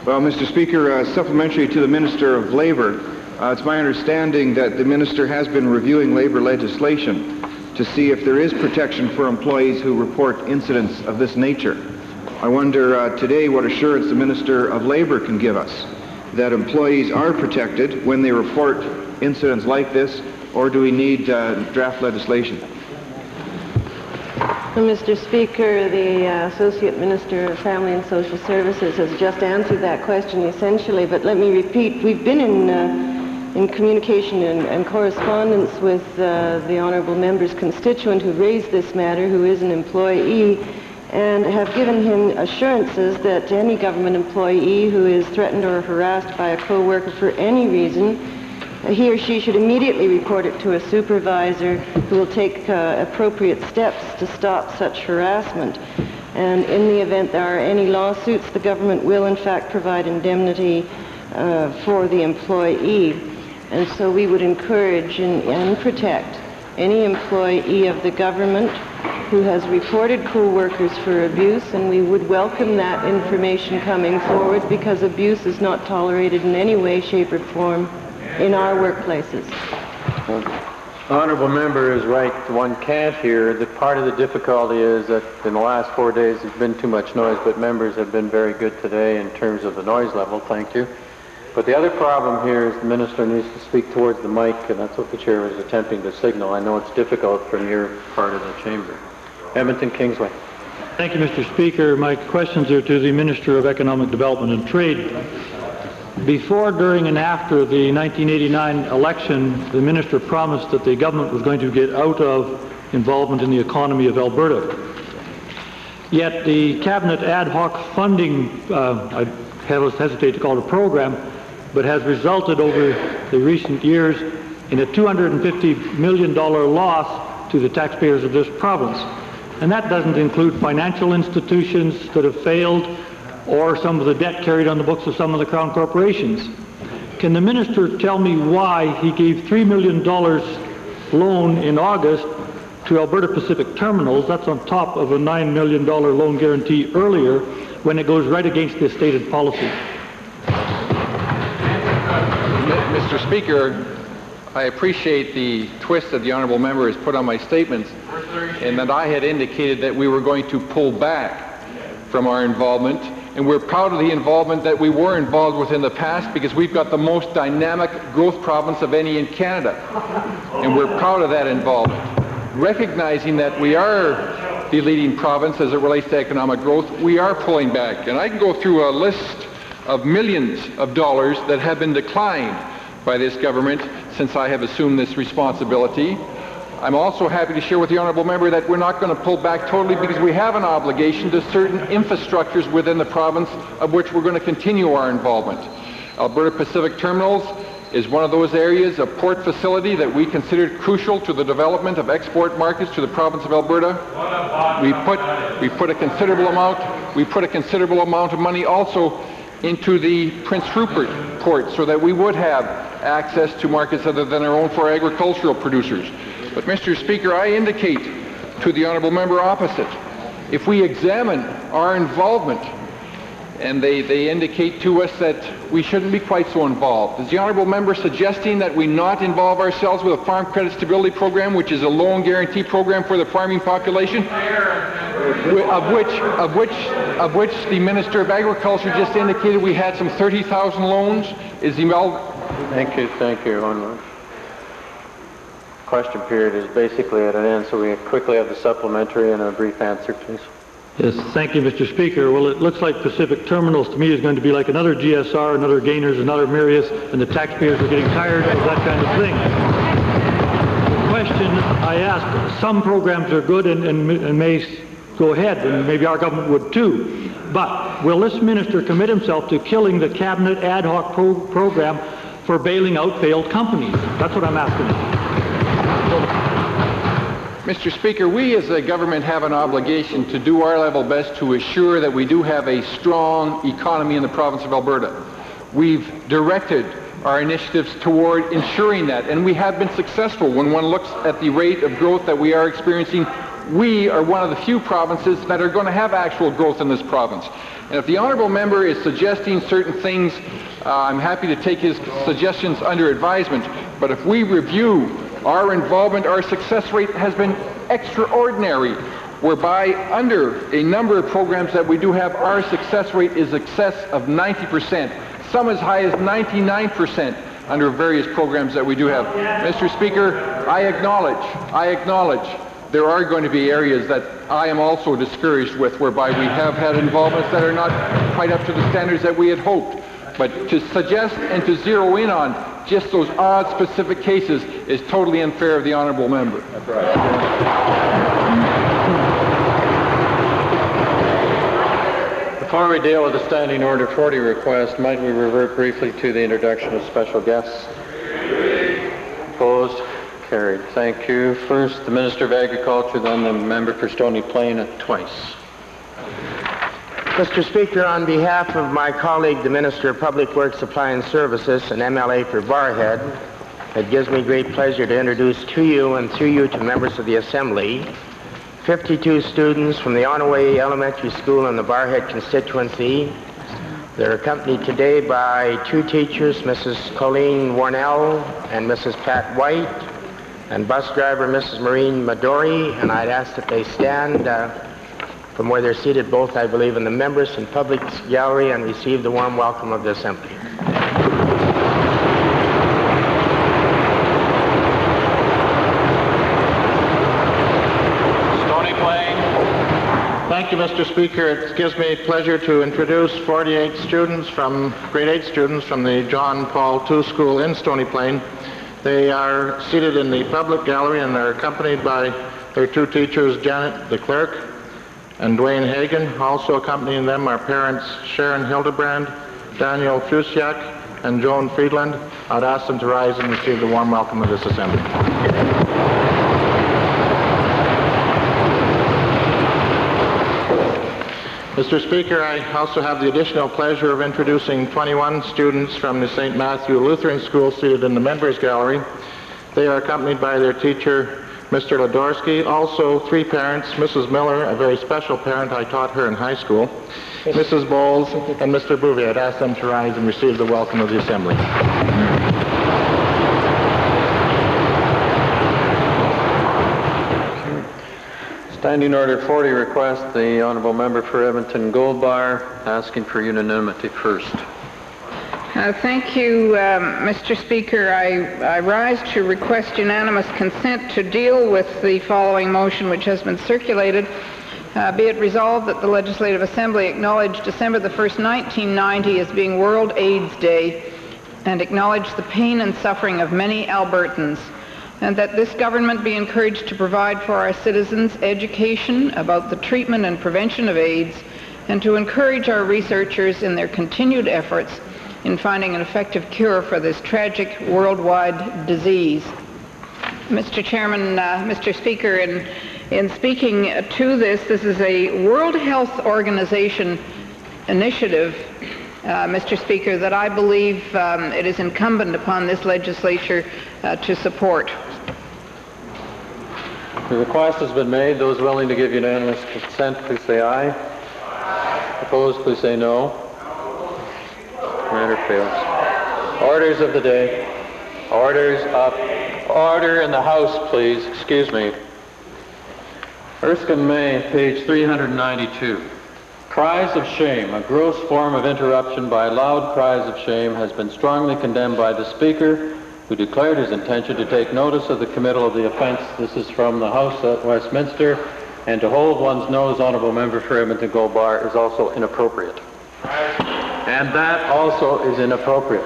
Well, Mr. Speaker, supplementary to the Minister of Labour, it's my understanding that the Minister has been reviewing labour legislation. to see if there is protection for employees who report incidents of this nature. I wonder today what assurance the Minister of Labour can give us that employees are protected when they report incidents like this, or do we need draft legislation? Mr. Speaker, the Associate Minister of Family and Social Services has just answered that question essentially, but let me repeat, we've been in communication and correspondence with the honourable member's constituent who raised this matter, who is an employee, and have given him assurances that any government employee who is threatened or harassed by a co-worker for any reason, he or she should immediately report it to a supervisor who will take appropriate steps to stop such harassment. And in the event there are any lawsuits, the government will in fact provide indemnity for the employee. And so we would encourage and protect any employee of the government who has reported co-workers for abuse, and we would welcome that information coming forward because abuse is not tolerated in any way, shape, or form in our workplaces. The honourable member is right. One can't hear. That part of the difficulty is that in the last 4 days there's been too much noise, but members have been very good today in terms of the noise level. Thank you. But the other problem here is the minister needs to speak towards the mic, and that's what the chair was attempting to signal. I know it's difficult from your part of the chamber. Edmonton Kingsway. Thank you, Mr. Speaker. My questions are to the Minister of Economic Development and Trade. Before, during, and after the 1989 election, the minister promised that the government was going to get out of involvement in the economy of Alberta. Yet the cabinet ad hoc funding, I hesitate to call it a program, but has resulted over the recent years in a $250 million loss to the taxpayers of this province. And that doesn't include financial institutions that have failed or some of the debt carried on the books of some of the Crown corporations. Can the minister tell me why he gave $3 million loan in August to Alberta Pacific Terminals, that's on top of a $9 million loan guarantee earlier, when it goes right against the stated policy? Mr. Speaker, I appreciate the twist that the honourable member has put on my statements, and that I had indicated that we were going to pull back from our involvement, and we're proud of the involvement that we were involved with in the past, because we've got the most dynamic growth province of any in Canada, and we're proud of that involvement. Recognizing that we are the leading province as it relates to economic growth, we are pulling back, and I can go through a list of millions of dollars that have been declined by this government since I have assumed this responsibility. I'm also happy to share with the honourable member that we're not going to pull back totally, because we have an obligation to certain infrastructures within the province of which we're going to continue our involvement. Alberta Pacific Terminals is one of those areas, a port facility that we considered crucial to the development of export markets to the province of Alberta. We put a considerable amount of money also into the Prince Rupert port, so that we would have access to markets other than our own for agricultural producers. But Mr. Speaker, I indicate to the honourable member opposite, if we examine our involvement, and they indicate to us that we shouldn't be quite so involved. Is the honourable member suggesting that we not involve ourselves with a farm credit stability program, which is a loan guarantee program for the farming population, of which the Minister of Agriculture just indicated we had some 30,000 loans? Is he Thank you, Honourable. Question period is basically at an end, so we quickly have the supplementary and a brief answer, please. Yes, thank you, Mr. Speaker. Well, it looks like Pacific Terminals to me is going to be like another GSR, another Gainers, another Marius, and the taxpayers are getting tired of that kind of thing. The question I asked, some programs are good and may go ahead, and maybe our government would too, but will this minister commit himself to killing the cabinet ad hoc program for bailing out failed companies? That's what I'm asking. Mr. Speaker, we as a government have an obligation to do our level best to assure that we do have a strong economy in the province of Alberta. We've directed our initiatives toward ensuring that, and we have been successful. When one looks at the rate of growth that we are experiencing, we are one of the few provinces that are going to have actual growth in this province. And if the honourable member is suggesting certain things, I'm happy to take his suggestions under advisement, but if we review Our involvement, our success rate has been extraordinary, whereby under a number of programs that we do have, our success rate is excess of 90%, some as high as 99% under various programs that we do have. Mr. Speaker, I acknowledge there are going to be areas that I am also discouraged with, whereby we have had involvements that are not quite up to the standards that we had hoped. But to suggest and to zero in on just those odd specific cases is totally unfair of the honourable member. That's right. Before we deal with the Standing Order 40 request, might we revert briefly to the introduction of special guests? Opposed? Carried. Thank you. First, the Minister of Agriculture, then the member for Stony Plain twice. Mr. Speaker, on behalf of my colleague, the Minister of Public Works, Supply and Services, and MLA for Barrhead, it gives me great pleasure to introduce to you and through you to members of the Assembly 52 students from the Onaway Elementary School in the Barrhead constituency. They're accompanied today by two teachers, Mrs. Colleen Warnell and Mrs. Pat White, and bus driver Mrs. Maureen Madori, and I'd ask that they stand from where they're seated, both, I believe, in the members and public gallery, and receive the warm welcome of the Assembly. Stony Plain. Thank you, Mr. Speaker. It gives me pleasure to introduce 48 students from, grade 8 students from the John Paul II School in Stony Plain. They are seated in the public gallery and they're accompanied by their two teachers, Janet the clerk and Dwayne Hagan. Also accompanying them are parents Sharon Hildebrand, Daniel Fusiak, and Joan Friedland. I'd ask them to rise and receive the warm welcome of this Assembly. Mr. Speaker, I also have the additional pleasure of introducing 21 students from the St. Matthew Lutheran School seated in the members gallery. They are accompanied by their teacher, Mr. Ladorsky, also three parents, Mrs. Miller, a very special parent, I taught her in high school, Mrs. Bowles, and Mr. Bouvier. I'd ask them to rise and receive the welcome of the Assembly. Standing Order 40 request, the Honourable Member for Edmonton Gold Bar, asking for unanimity first. Thank you, Mr. Speaker. I rise to request unanimous consent to deal with the following motion, which has been circulated. Be it resolved that the Legislative Assembly acknowledge December the 1st, 1990 as being World AIDS Day and acknowledge the pain and suffering of many Albertans, and that this government be encouraged to provide for our citizens education about the treatment and prevention of AIDS, and to encourage our researchers in their continued efforts in finding an effective cure for this tragic worldwide disease. Mr. Chairman, Mr. Speaker, in speaking to this is a World Health Organization initiative, Mr. Speaker, that I believe it is incumbent upon this legislature to support. The request has been made. Those willing to give unanimous consent, please say aye. Opposed, please say no. Matter fails. Orders of the day. Orders up. Order in the House, please. Excuse me. Erskine May, page 392. Cries of shame, a gross form of interruption by loud cries of shame, has been strongly condemned by the Speaker, who declared his intention to take notice of the committal of the offence. This is from the House at Westminster, and to hold one's nose, Honourable Member for Edmonton Gold Bar, is also inappropriate. And that also is inappropriate.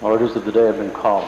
Orders of the day have been called.